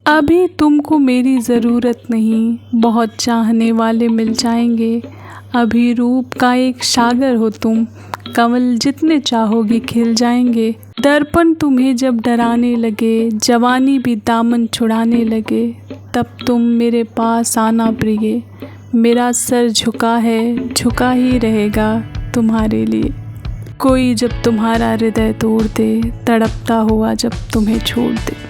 अभी तुमको मेरी ज़रूरत नहीं, बहुत चाहने वाले मिल जाएंगे। अभी रूप का एक सागर हो तुम, कमल जितने चाहोगी खिल जाएंगे। दर्पण तुम्हें जब डराने लगे, जवानी भी दामन छुड़ाने लगे, तब तुम मेरे पास आना प्रिय। मेरा सर झुका है, झुका ही रहेगा तुम्हारे लिए। कोई जब तुम्हारा हृदय तोड़ दे, तड़पता हुआ जब तुम्हें छोड़ दे।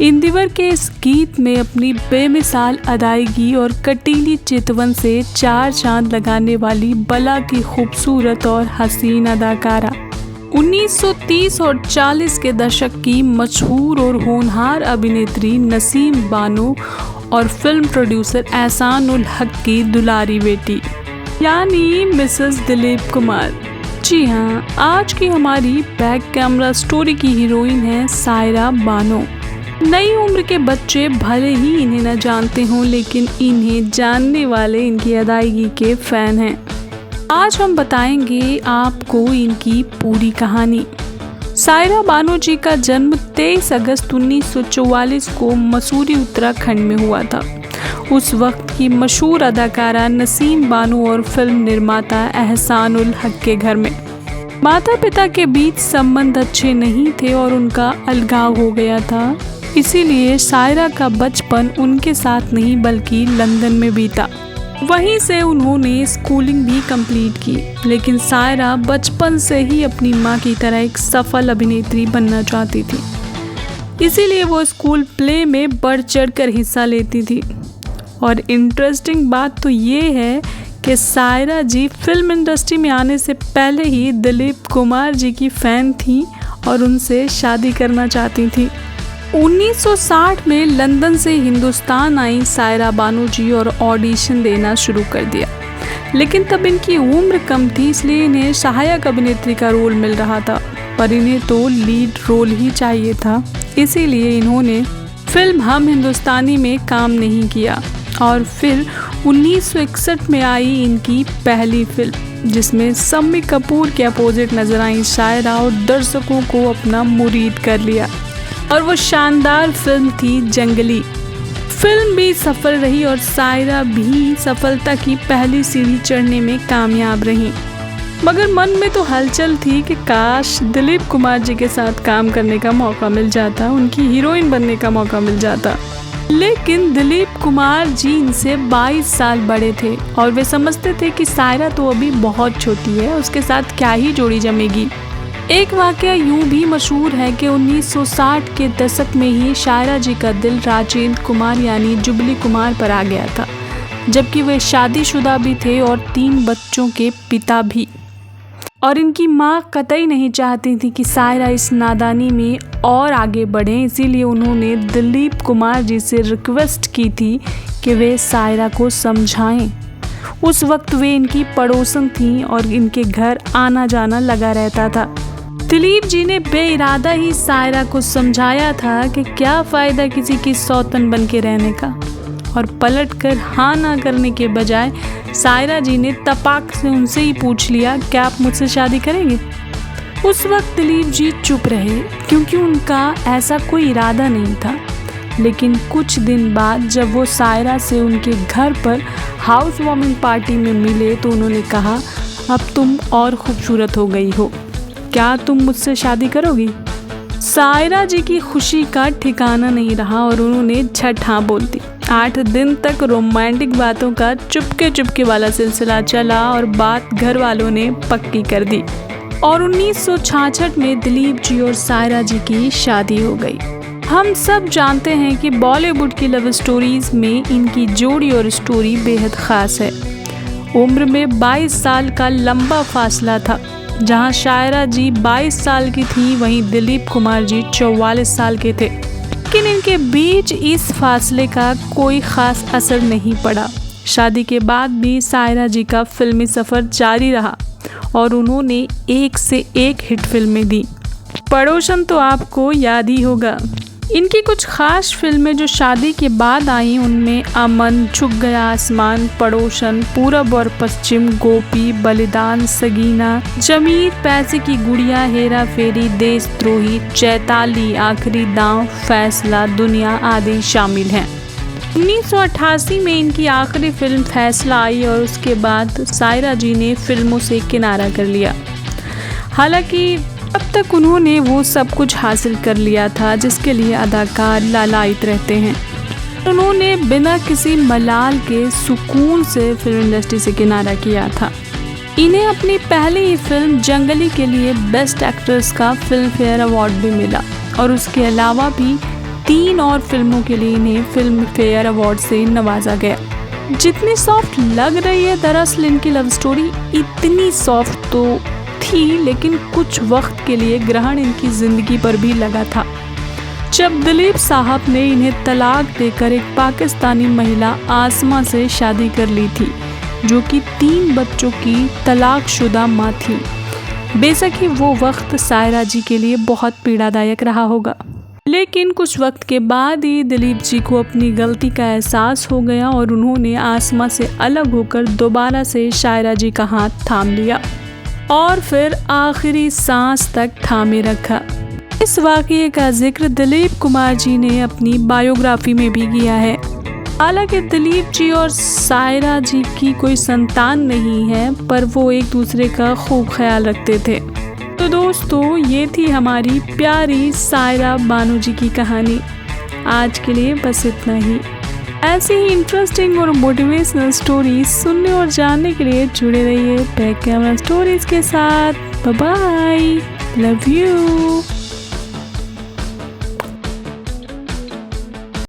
इंदिवर के इस गीत में अपनी बेमिसाल अदायगी और कटीली चितवन से चार चांद लगाने वाली बला की खूबसूरत और हसीन अदाकारा 1930 और 40 के दशक की मशहूर और होनहार अभिनेत्री नसीम बानो और फिल्म प्रोड्यूसर एहसान उल हक की दुलारी बेटी यानी मिसेस दिलीप कुमार। जी हाँ, आज की हमारी बैक कैमरा स्टोरी की हीरोइन है सायरा बानो। नई उम्र के बच्चे भले ही इन्हें न जानते हों, लेकिन इन्हें जानने वाले इनकी अदायगी के फैन हैं। आज हम बताएंगे आपको इनकी पूरी कहानी। सायरा बानो जी का जन्म 23 अगस्त 1944 को मसूरी उत्तराखंड में हुआ था। उस वक्त की मशहूर अदाकारा नसीम बानो और फिल्म निर्माता एहसान उल हक के घर में माता पिता के बीच संबंध अच्छे नहीं थे और उनका अलगाव हो गया था। इसीलिए सायरा का बचपन उनके साथ नहीं बल्कि लंदन में बीता। वहीं से उन्होंने स्कूलिंग भी कंप्लीट की, लेकिन सायरा बचपन से ही अपनी मां की तरह एक सफल अभिनेत्री बनना चाहती थी। इसीलिए वो स्कूल प्ले में बढ़ चढ़कर हिस्सा लेती थी। और इंटरेस्टिंग बात तो ये है कि सायरा जी फिल्म इंडस्ट्री में आने से पहले ही दिलीप कुमार जी की फ़ैन थी और उनसे शादी करना चाहती थी। 1960 में लंदन से हिंदुस्तान आई सायरा बानो जी और ऑडिशन देना शुरू कर दिया, लेकिन तब इनकी उम्र कम थी, इसलिए इन्हें सहायक अभिनेत्री का रोल मिल रहा था, पर इन्हें तो लीड रोल ही चाहिए था। इसीलिए इन्होंने फिल्म हम हिंदुस्तानी में काम नहीं किया और फिर 1961 में आई इनकी पहली फिल्म, जिसमें शम्मी कपूर के अपोजिट नजर आई सायरा और दर्शकों को अपना मुरीद कर लिया। और वो शानदार फिल्म थी जंगली। फिल्म भी सफल रही और सायरा भी सफलता की पहली सीढ़ी चढ़ने में कामयाब रही। मगर मन में तो हलचल थी कि काश दिलीप कुमार जी के साथ काम करने का मौका मिल जाता, उनकी हीरोइन बनने का मौका मिल जाता। लेकिन दिलीप कुमार जी इनसे 22 साल बड़े थे और वे समझते थे कि सायरा तो अभी बहुत छोटी है, उसके साथ क्या ही जोड़ी जमेगी। एक वाकया यूं भी मशहूर है कि 1960 के दशक में ही सायरा जी का दिल राजेंद्र कुमार यानी जुबली कुमार पर आ गया था, जबकि वे शादीशुदा भी थे और 3 बच्चों के पिता भी। और इनकी मां कतई नहीं चाहती थी कि सायरा इस नादानी में और आगे बढ़ें, इसीलिए उन्होंने दिलीप कुमार जी से रिक्वेस्ट की थी कि वे सायरा को समझाएं। उस वक्त वे इनकी पड़ोसन थीं और इनके घर आना जाना लगा रहता था। दिलीप जी ने बेइरादा ही सायरा को समझाया था कि क्या फ़ायदा किसी की सौतन बन के रहने का, और पलटकर हाँ ना करने के बजाय सायरा जी ने तपाक से उनसे ही पूछ लिया, क्या आप मुझसे शादी करेंगे? उस वक्त दिलीप जी चुप रहे, क्योंकि उनका ऐसा कोई इरादा नहीं था। लेकिन कुछ दिन बाद जब वो सायरा से उनके घर पर हाउस वार्मिंग पार्टी में मिले तो उन्होंने कहा, अब तुम और खूबसूरत हो गई हो, क्या तुम मुझसे शादी करोगी? सायरा जी की खुशी का ठिकाना नहीं रहा और उन्होंने झट हाँ बोल दी। 8 दिन तक रोमांटिक बातों का चुपके चुपके वाला सिलसिला चला और बात घर वालों ने पक्की कर दी और 1966 में दिलीप जी और सायरा जी की शादी हो गई। हम सब जानते हैं कि बॉलीवुड की लव स्टोरीज में इनकी जोड़ी और स्टोरी बेहद ख़ास है। उम्र में 22 साल का लंबा फासला था। जहां सायरा जी 22 साल की थी, वहीं दिलीप कुमार जी 44 साल के थे। लेकिन इनके बीच इस फासले का कोई ख़ास असर नहीं पड़ा। शादी के बाद भी सायरा जी का फिल्मी सफ़र जारी रहा और उन्होंने एक से एक हिट फिल्में दी। पड़ोसन तो आपको याद ही होगा, इनकी कुछ खास फिल्में जो शादी के बाद आई उनमें अमन, झुक गया आसमान, पड़ोसन, पूरब और पश्चिम, गोपी, बलिदान, सगीना, जमीर, पैसे की गुड़िया, हेरा फेरी, देशद्रोही, चैताली, आखिरी दांव, फैसला, दुनिया आदि शामिल हैं। 1988 में इनकी आखिरी फिल्म फैसला आई और उसके बाद सायरा जी ने फिल्मों से किनारा कर लिया। हालांकि अब तक उन्होंने वो सब कुछ हासिल कर लिया था जिसके लिए अदाकार लालायित रहते हैं। उन्होंने बिना किसी मलाल के सुकून से फिल्म इंडस्ट्री से किनारा किया था। इन्हें अपनी पहली ही फिल्म जंगली के लिए बेस्ट एक्ट्रेस का फिल्म फेयर अवार्ड भी मिला और उसके अलावा भी 3 और फिल्मों के लिए इन्हें फिल्म फेयर अवार्ड से नवाजा गया। जितनी सॉफ्ट लग रही है, दरअसल इनकी लव स्टोरी इतनी सॉफ्ट तो थी, लेकिन कुछ वक्त के लिए ग्रहण इनकी जिंदगी पर भी लगा था। जब दिलीप साहब ने इन्हें तलाक देकर एक पाकिस्तानी महिला आसमा से शादी कर ली थी, जो कि 3 बच्चों की तलाकशुदा मां थी। बेशक ही वो वक्त सायरा जी के लिए बहुत पीड़ादायक रहा होगा, लेकिन कुछ वक्त के बाद ही दिलीप जी को अपनी गलती का एहसास हो गया और उन्होंने आसमा से अलग होकर दोबारा से सायरा जी का हाथ थाम लिया और फिर आखिरी सांस तक थामे रखा। इस वाक़ये का जिक्र दिलीप कुमार जी ने अपनी बायोग्राफी में भी किया है। हालांकि दिलीप जी और सायरा जी की कोई संतान नहीं है, पर वो एक दूसरे का खूब ख्याल रखते थे। तो दोस्तों, ये थी हमारी प्यारी सायरा बानो जी की कहानी। आज के लिए बस इतना ही। ऐसे ही इंटरेस्टिंग और मोटिवेशनल स्टोरीज सुनने और जानने के लिए जुड़े रहिए बैक कैमरा स्टोरीज के साथ। Bye bye, love you.